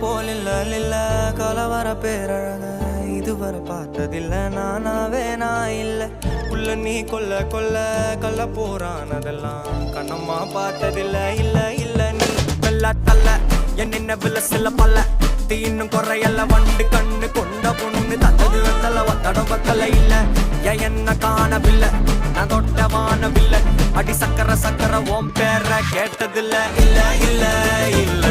போலில்ல கலவர பேரழக இதுவரை பார்த்ததில்ல நானாவே நான் இல்ல உள்ள நீ கொல்ல கொல்ல கல்ல போறானதெல்லாம் கண்ணம்மா பார்த்ததில்ல இல்ல இல்ல நீ வெள்ள தள்ள என்ன வில சில பல்ல தீனும் குறையல்ல வண்டு கண்ணு கொண்ட பொண்ணு தந்தது வந்தல ஒத்தடம் பத்தல இல்ல என்ன காணவில்லை நான் தொட்ட வானவில்லை அடி சக்கர சக்கர ஓம் பேர கேட்டதில்ல இல்ல இல்ல இல்ல